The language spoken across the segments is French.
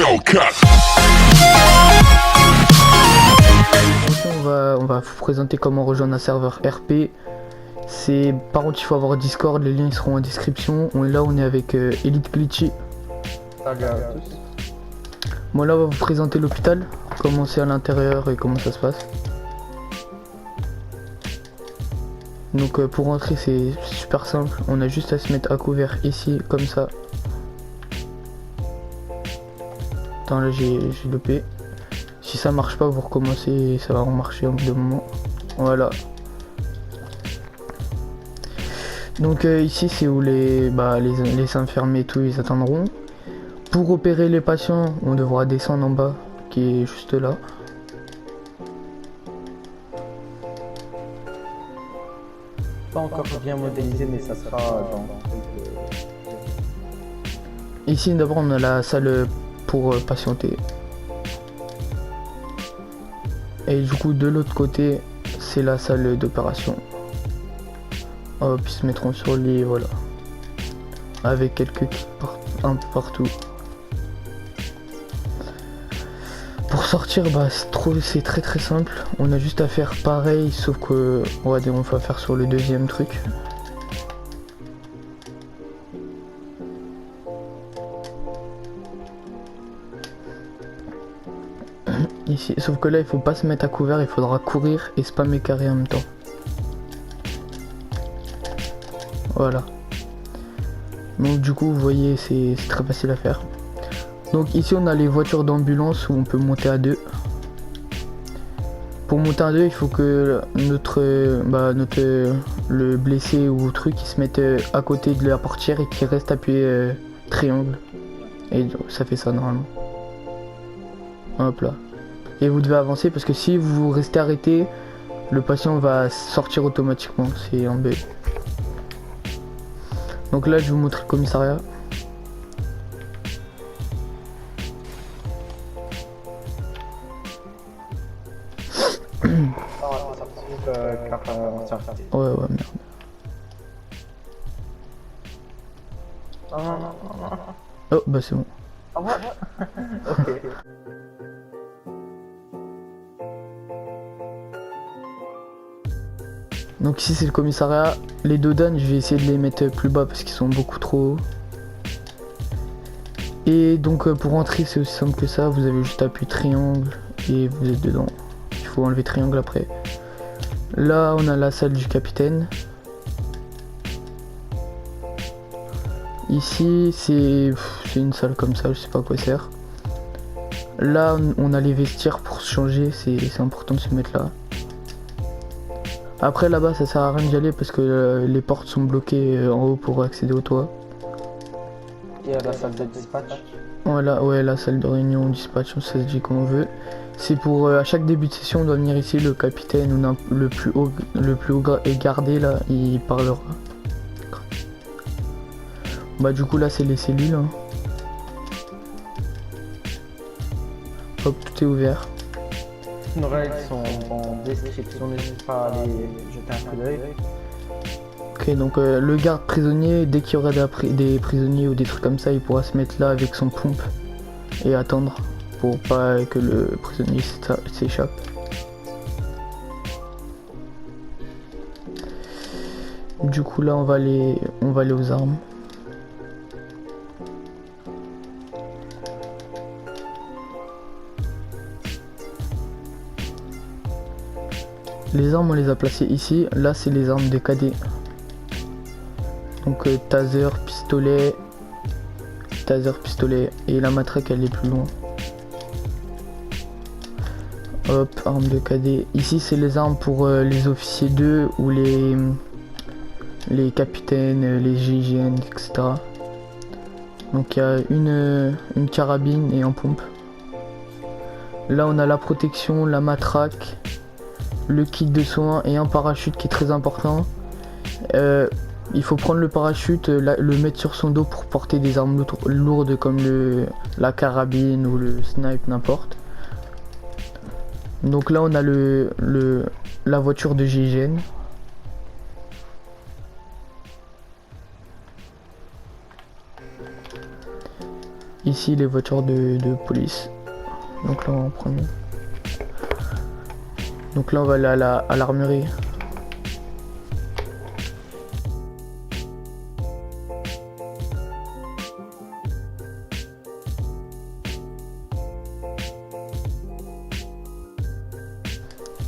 Hellcat. On va vous présenter comment rejoindre un serveur RP. C'est par contre il faut avoir Discord, les liens ils seront en description. Là on est avec Elite Glitchy. Salut à tous. Bon là on va vous présenter l'hôpital, comment c'est à l'intérieur et comment ça se passe. Donc pour rentrer c'est super simple, on a juste à se mettre à couvert ici comme ça. Attends là j'ai loupé. Si ça marche pas vous recommencez, ça va remarcher en bout de moment. Voilà. Donc ici c'est où les infirmiers et tout ils attendront. Pour opérer les patients on devra descendre en bas qui est juste là. Pas encore bien modélisé mais ça sera dans Ici d'abord on a la salle pour patienter. Et du coup de l'autre côté c'est la salle d'opération. Hop, ils se mettront sur le lit, voilà. Avec quelques kits un peu partout. Pour sortir, bah c'est très simple. On a juste à faire pareil, sauf que on va faire sur le deuxième truc. Ici, sauf que là il faut pas se mettre à couvert, il faudra courir et spammer carré en même temps. Voilà. Donc du coup vous voyez c'est très facile à faire. Donc ici on a les voitures d'ambulance où on peut monter à deux. Pour monter à deux il faut que le blessé ou truc il se mette à côté de la portière et qu'il reste appuyé triangle. Et ça fait ça normalement. Hop là. Et vous devez avancer parce que si vous restez arrêté, le patient va sortir automatiquement, c'est un bug. Donc là je vais vous montrer le commissariat. Ouais merde. Oh bah c'est bon. Ok. Donc ici c'est le commissariat. Les dodanes je vais essayer de les mettre plus bas parce qu'ils sont beaucoup trop hauts. Et donc pour rentrer c'est aussi simple que ça, vous avez juste appuyé triangle et vous êtes dedans. Il faut enlever triangle après. Là on a la salle du capitaine. Ici c'est une salle comme ça, je sais pas à quoi ça sert. Là on a les vestiaires pour se changer, c'est important de se mettre là. Après là-bas ça sert à rien d'y aller parce que les portes sont bloquées en haut pour accéder au toit. Il y a la salle de dispatch. Voilà, ouais, la salle de réunion, dispatch, ça se dit comme on veut. C'est pour à chaque début de session on doit venir ici, le capitaine ou le plus haut est gardé là, il parlera. Bah du coup là c'est les cellules. Hein. Hop, tout est ouvert. Nos règles sont en description, n'hésite pas à aller jeter un coup d'œil. Ok, donc le garde prisonnier, dès qu'il y aura des prisonniers ou des trucs comme ça, il pourra se mettre là avec son pompe et attendre pour pas que le prisonnier s'échappe. Du coup là on va aller aux armes. Les armes on les a placées ici, là c'est les armes des cadets. Donc taser, pistolet et la matraque elle est plus loin. Hop, arme de cadet. Ici c'est les armes pour les officiers 2 ou les capitaines, les GIGN, etc. Donc il y a une carabine et un pompe. Là on a la protection, la matraque, le kit de soins et un parachute qui est très important. Il faut prendre le parachute, le mettre sur son dos pour porter des armes lourdes comme la carabine ou le snipe, n'importe. Donc là on a la voiture de GIGN. Ici les voitures de police. Donc là on va en prendre une. Donc là on va aller à l'armurerie.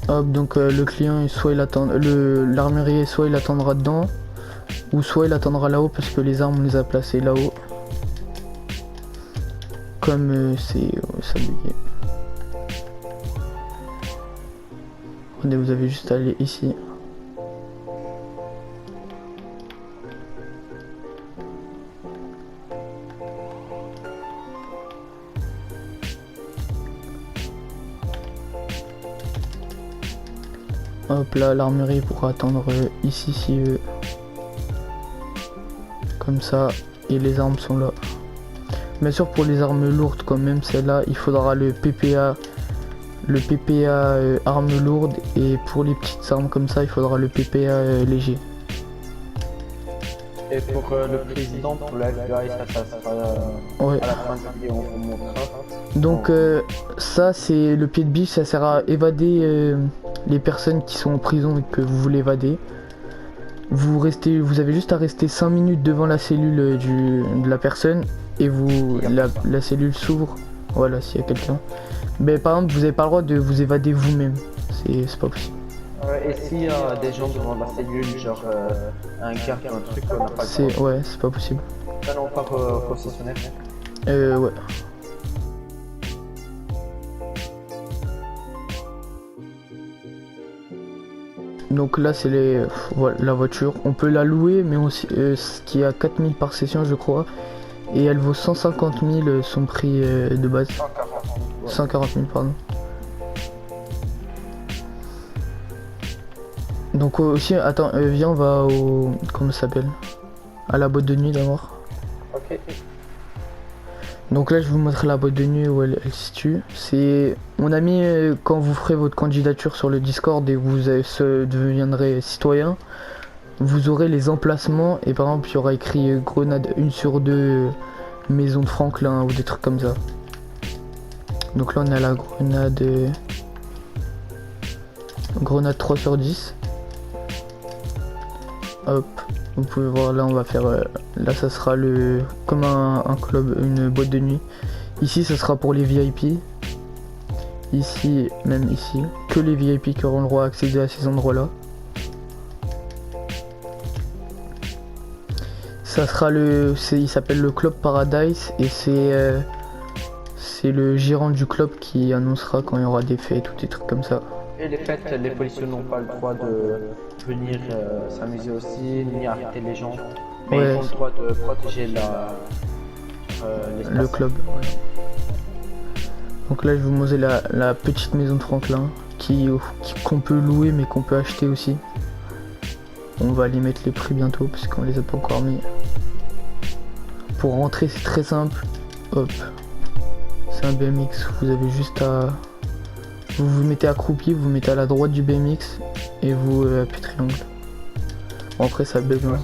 Hop, donc le client soit il attend, l'armurier soit il attendra dedans, ou soit il attendra là-haut parce que les armes on les a placées là-haut. Comme ça bugué. Regardez, vous avez juste à aller ici. Hop là, l'armurerie pourra attendre ici si veut. Comme ça, et les armes sont là. Bien sûr pour les armes lourdes quand même celle-là, il faudra le PPA armes lourdes, et pour les petites armes comme ça, il faudra le PPA léger. Et pour le président, pour la FBI, ça sera Ouais. à la fin de vidéo, on vous montrera. Donc ça c'est le pied de biche, ça sert à évader les personnes qui sont en prison et que vous voulez évader. Vous avez juste à rester 5 minutes devant la cellule de la personne et la cellule s'ouvre. Voilà, s'il y a quelqu'un. Mais par exemple, vous n'avez pas le droit de vous évader vous-même. C'est pas possible. Et s'il y a des gens devant la cellule, genre un garde ou un truc, on n'a pas le droit. Ouais, c'est pas possible. Ça non, pas concessionnaire. Ouais. Donc là c'est voilà, la voiture, on peut la louer mais aussi qui est à 4000 par session je crois, et elle vaut 150 000 son prix de base. 140 000 pardon. Donc aussi attends, viens on va au, comment ça s'appelle, à la boîte de nuit d'abord. Ok. Donc là je vais vous montrer la boîte de nuit où elle se situe. C'est, on a mis quand vous ferez votre candidature sur le Discord et vous deviendrez citoyen, vous aurez les emplacements et par exemple il y aura écrit grenade 1 sur 2 maison de Franklin ou des trucs comme ça. Donc là on a la grenade 3 sur 10. Hop, vous pouvez voir là on va faire là ça sera comme un club, une boîte de nuit. Ici ça sera pour les VIP. Ici, même ici, que les VIP qui auront le droit à accéder à ces endroits là. Ça sera il s'appelle le Club Paradise et c'est le gérant du club qui annoncera quand il y aura des fêtes ou des trucs comme ça. Et les fêtes, les policiers n'ont pas le droit de venir s'amuser aussi, ni arrêter les gens. Mais Ouais. ils ont le droit de protéger l'espace. Le club. Ouais. Donc là je vais vous montrer la petite maison de Franklin qu'on peut louer mais qu'on peut acheter aussi. On va aller mettre les prix bientôt parce qu'on les a pas encore mis. Pour rentrer c'est très simple. Hop. C'est un BMX, vous avez juste à... Vous vous mettez accroupi, vous mettez à la droite du BMX et vous appuyez triangle. Bon, après ça bug. Hein.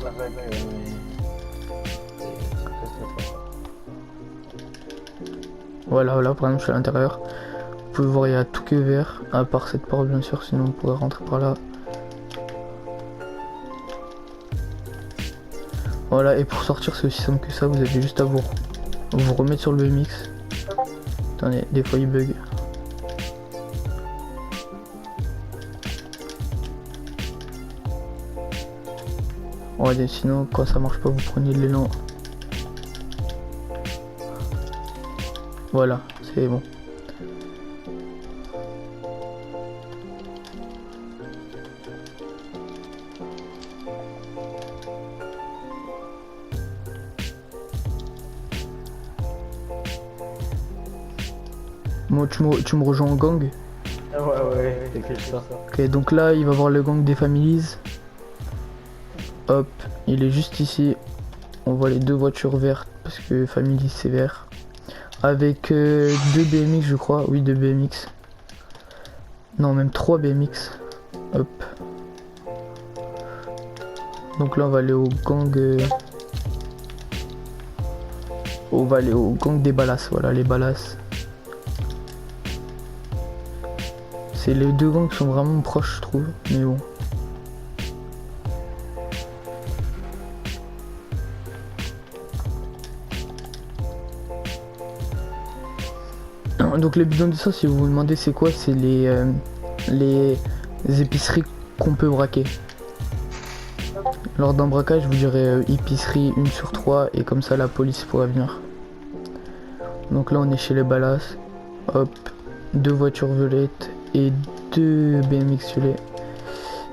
Voilà, par exemple je suis à l'intérieur. Vous pouvez voir il y a tout que vert, à part cette porte bien sûr, sinon vous pourrez rentrer par là. Voilà, et pour sortir c'est aussi simple que ça, vous avez juste à vous remettre sur le BMX. Attendez, des fois il bug. Ouais, sinon quand ça marche pas vous prenez de l'élan. Voilà, c'est bon. Moi tu me rejoins en gang. Ouais, c'est que ça. Ok, donc là il va voir le gang des Families. Hop, il est juste ici. On voit les deux voitures vertes parce que Family c'est vert. Avec 2 BMX je crois, oui 2 BMX. Non même 3 BMX. Hop. Donc là on va aller au gang. On va aller au gang des Ballas, voilà les Ballas. C'est les deux gangs qui sont vraiment proches je trouve, mais bon. Donc les bidons d'essence, si vous vous demandez c'est quoi, c'est les épiceries qu'on peut braquer. Lors d'un braquage, je vous dirais épicerie 1 sur 3 et comme ça la police pourra venir. Donc là on est chez les Ballas. Hop, 2 voitures violettes et 2 BMX violets.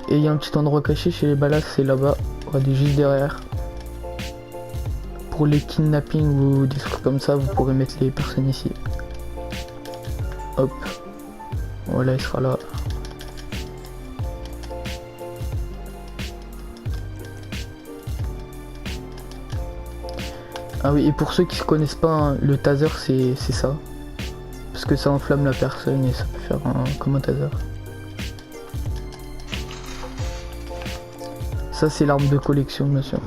Et il y a un petit endroit caché chez les Ballas, c'est là-bas. Regardez juste derrière. Pour les kidnappings ou des trucs comme ça, vous pourrez mettre les personnes ici. Hop, voilà, il sera là. Ah oui, et pour ceux qui ne connaissent pas, hein, le taser c'est ça. Parce que ça enflamme la personne et ça peut faire comme un taser. Ça c'est l'arme de collection bien sûr.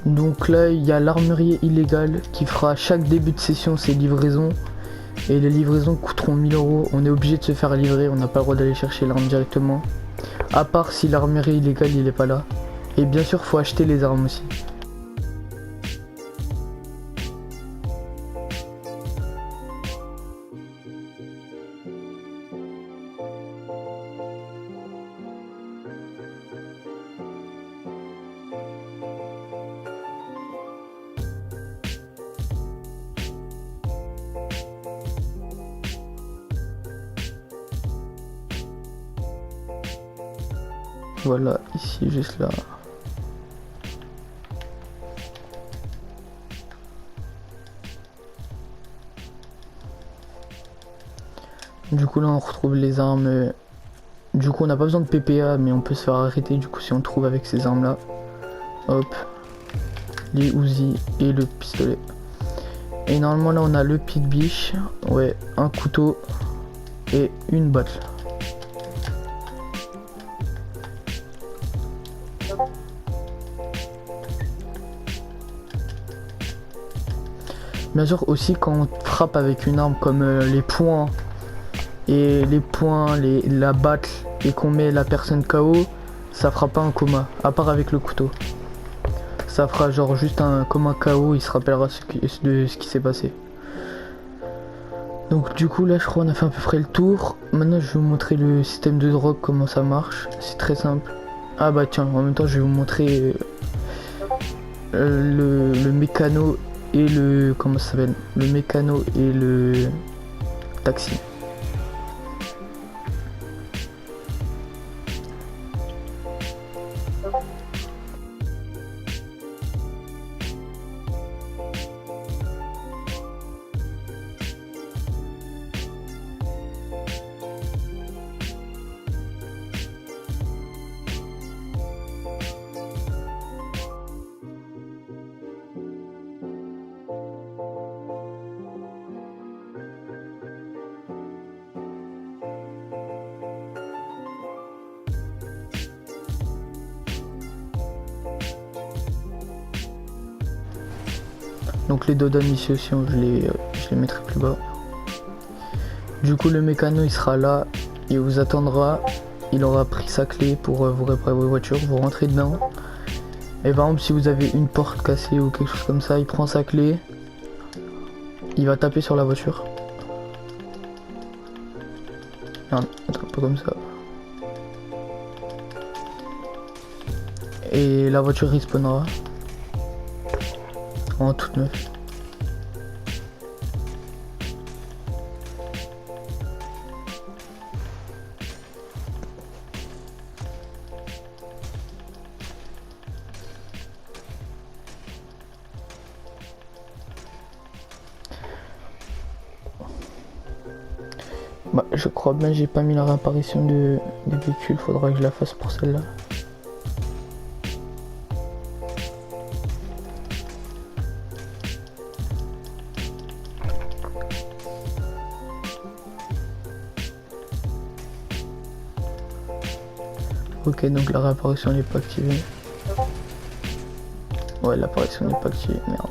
Donc là il y a l'armurier illégal qui fera à chaque début de session ses livraisons. Et les livraisons coûteront 1000 €. On est obligé de se faire livrer, on n'a pas le droit d'aller chercher l'arme directement. À part si l'armurier illégal il est pas là. Et bien sûr faut acheter les armes aussi. Voilà, ici, juste là. Du coup là on retrouve les armes. Du coup on n'a pas besoin de PPA mais on peut se faire arrêter du coup si on trouve avec ces armes là. Hop. Les Uzi et le pistolet. Et normalement là on a le pit biche. Ouais, un couteau et une batte. Bien sûr aussi quand on frappe avec une arme comme les poings et la batte et qu'on met la personne KO, ça fera pas un coma, à part avec le couteau. Ça fera genre juste comme un KO, il se rappellera de ce qui s'est passé. Donc du coup là je crois on a fait à peu près le tour. Maintenant je vais vous montrer le système de drogue, comment ça marche. C'est très simple. Ah bah tiens, en même temps je vais vous montrer le mécano et le... comment ça s'appelle? Le mécano et le taxi. Donc les dodanes ici aussi, je les mettrai plus bas. Du coup le mécano il sera là, il vous attendra, il aura pris sa clé pour vous réparer vos voitures, vous rentrez dedans. Et par exemple si vous avez une porte cassée ou quelque chose comme ça, il prend sa clé, il va taper sur la voiture. Non, un peu comme ça. Et la voiture respawnera en toute neuve. Bah, je crois bien j'ai pas mis la réapparition des véhicules, faudra que je la fasse pour celle-là. Ok, donc la réapparition n'est pas activée. Ouais, l'apparition n'est pas activée, merde.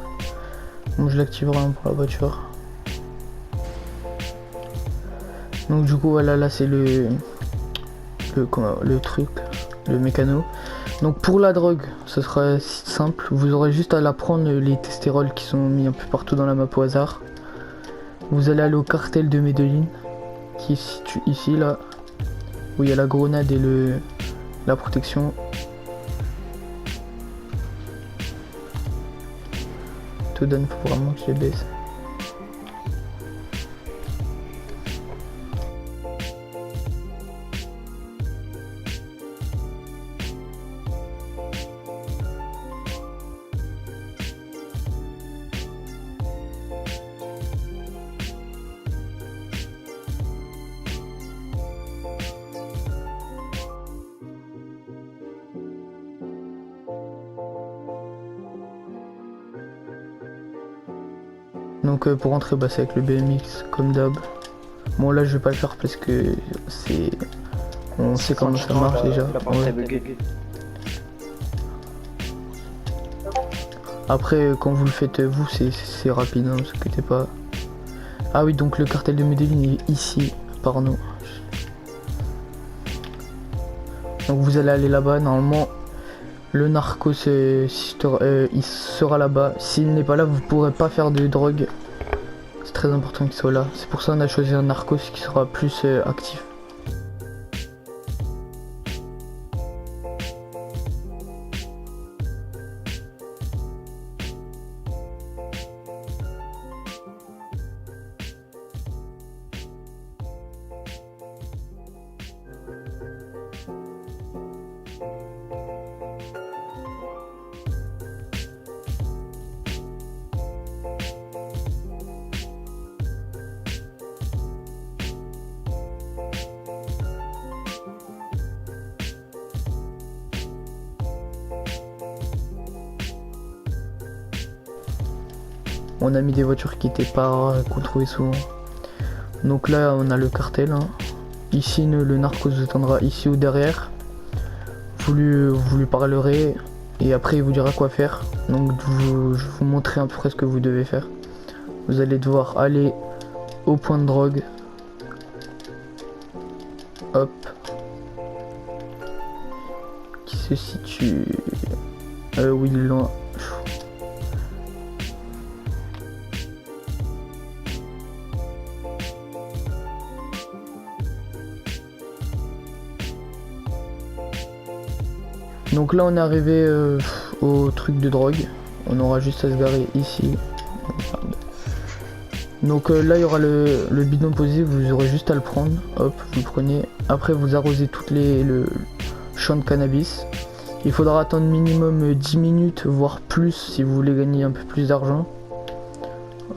Donc je l'activerai pour la voiture. Donc du coup voilà, là c'est le truc, le mécano. Donc pour la drogue, ce sera simple, vous aurez juste à la prendre, les testérols qui sont mis un peu partout dans la map au hasard. Vous allez aller au cartel de Medellín, qui se situe ici, là, où il y a la grenade et la protection. Tout donne, faut vraiment que je les baisse. Donc pour rentrer, bah, c'est avec le BMX comme d'hab. Bon là je vais pas le faire parce que c'est... On sait comment ça marche déjà. Ouais. Après quand vous le faites vous, c'est rapide, hein, ne vous inquiétez pas. Ah oui, donc le cartel de Medellín est ici, par nous. Donc vous allez aller là-bas, normalement le narcos il sera là-bas. S'il n'est pas là, vous pourrez pas faire de drogue. C'est très important qu'il soit là. C'est pour ça qu'on a choisi un narcos qui sera plus actif. On a mis des voitures qui étaient pas rares, qu'on trouvait souvent. Donc là on a le cartel, hein. Ici le narcos vous attendra ici ou derrière. Vous lui parlerez et après il vous dira quoi faire. Donc je vais vous montrer à peu près ce que vous devez faire. Vous allez devoir aller au point de drogue. Hop. Qui se situe... oui, loin. Donc là on est arrivé au truc de drogue. On aura juste à se garer ici. Donc là il y aura le bidon posé, vous aurez juste à le prendre. Hop, vous le prenez. Après vous arrosez le champ de cannabis. Il faudra attendre minimum 10 minutes, voire plus si vous voulez gagner un peu plus d'argent.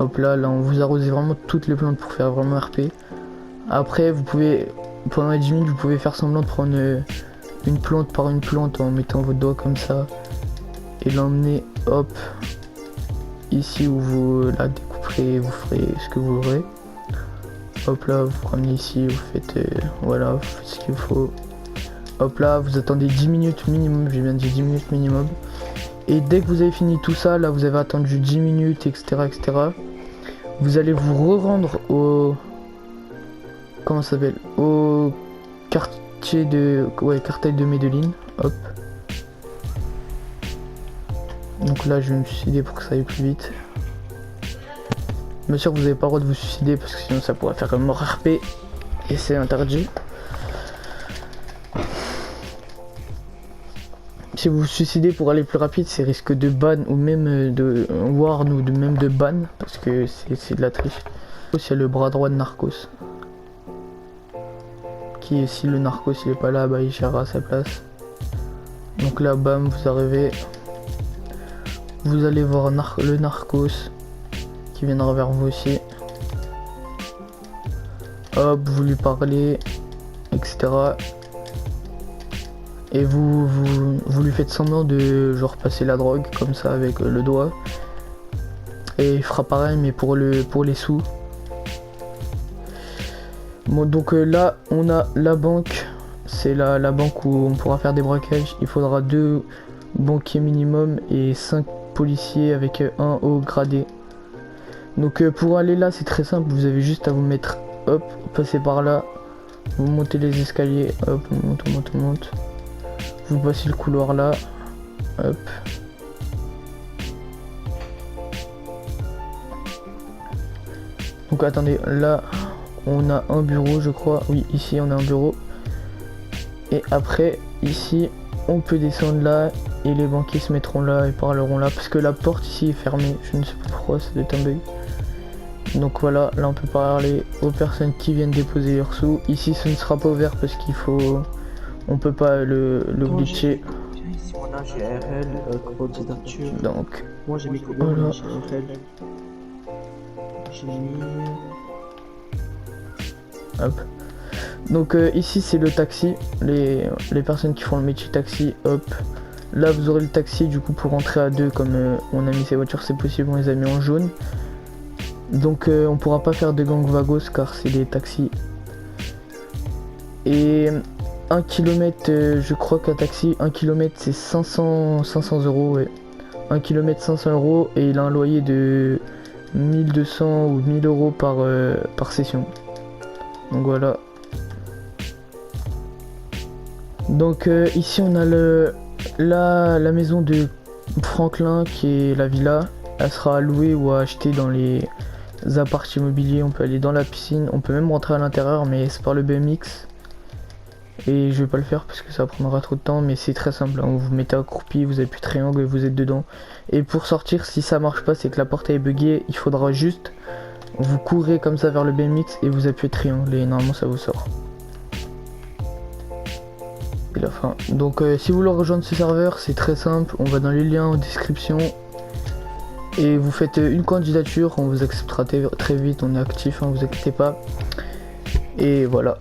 Hop là on vous arrosez vraiment toutes les plantes pour faire vraiment RP. Après vous pouvez, pendant les 10 minutes vous pouvez faire semblant de prendre une plante par une plante en mettant votre doigt comme ça et l'emmener hop ici où vous la découperez, vous ferez ce que vous voudrez. Hop là vous prenez ici, vous faites voilà, vous faites ce qu'il faut. Hop là vous attendez 10 minutes minimum, j'ai bien dit 10 minutes minimum, et dès que vous avez fini tout ça, là vous avez attendu 10 minutes etc etc, vous allez vous rendre au... comment ça s'appelle, au quartier de... ouais, cartel de Medellín. Hop. Donc là je vais me suicider pour que ça aille plus vite. Bien sûr vous n'avez pas le droit de vous suicider parce que sinon ça pourrait faire comme mort RP et c'est interdit. Si vous vous suicidez pour aller plus rapide, c'est risque de ban ou même de warn ou même de ban parce que c'est de la triche. C'est le bras droit de Narcos. Qui, si le Narcos il est pas là, bah il gérera à sa place. Donc là bam, vous arrivez. Vous allez voir le Narcos qui viendra vers vous aussi. Hop, vous lui parlez, etc. Et vous lui faites semblant de genre passer la drogue comme ça avec le doigt. Et il fera pareil mais pour les sous. Bon donc là on a la banque, c'est la banque où on pourra faire des braquages. Il faudra 2 banquiers minimum et 5 policiers avec un haut gradé. Donc pour aller là, c'est très simple, vous avez juste à vous mettre, hop, passer par là, vous montez les escaliers, hop, on monte. Vous passez le couloir là, hop. Donc attendez, là on a un bureau je crois, oui ici on a un bureau. Et après ici on peut descendre là et les banquiers se mettront là et parleront là parce que la porte ici est fermée, je ne sais pas pourquoi, ça doit être un bug. Donc voilà, là on peut parler aux personnes qui viennent déposer leurs sous. Ici ce ne sera pas ouvert parce qu'il faut, on peut pas le glitcher. Ici on a GRL, candidature. Donc Moi j'ai mis voilà. GRL. J'ai mis... Hop. Donc ici c'est le taxi, les personnes qui font le métier taxi, hop. Là vous aurez le taxi du coup pour rentrer à 2 comme on a mis ces voitures, c'est possible, on les a mis en jaune. Donc on pourra pas faire de gang vagos car c'est des taxis. Et 1 km, je crois qu'un taxi, 1 km c'est 500 euros, ouais. 1 km 500 euros et il a un loyer de 1200 ou 1000 euros par session. Donc voilà. Donc ici on a la maison de Franklin qui est la villa. Elle sera à louer ou à acheter dans les apparts immobiliers. On peut aller dans la piscine, on peut même rentrer à l'intérieur mais c'est par le BMX. Et je vais pas le faire parce que ça prendra trop de temps, mais c'est très simple, hein. Vous vous mettez accroupi, vous appuyez triangle et vous êtes dedans. Et pour sortir, si ça marche pas, c'est que la porte est buggée, il faudra juste vous courez comme ça vers le BMX et vous appuyez triangle et normalement ça vous sort. Et la fin. Donc si vous voulez rejoindre ce serveur, c'est très simple, on va dans les liens en description et vous faites une candidature, on vous acceptera très vite, on est actif, hein, vous inquiétez pas. Et voilà.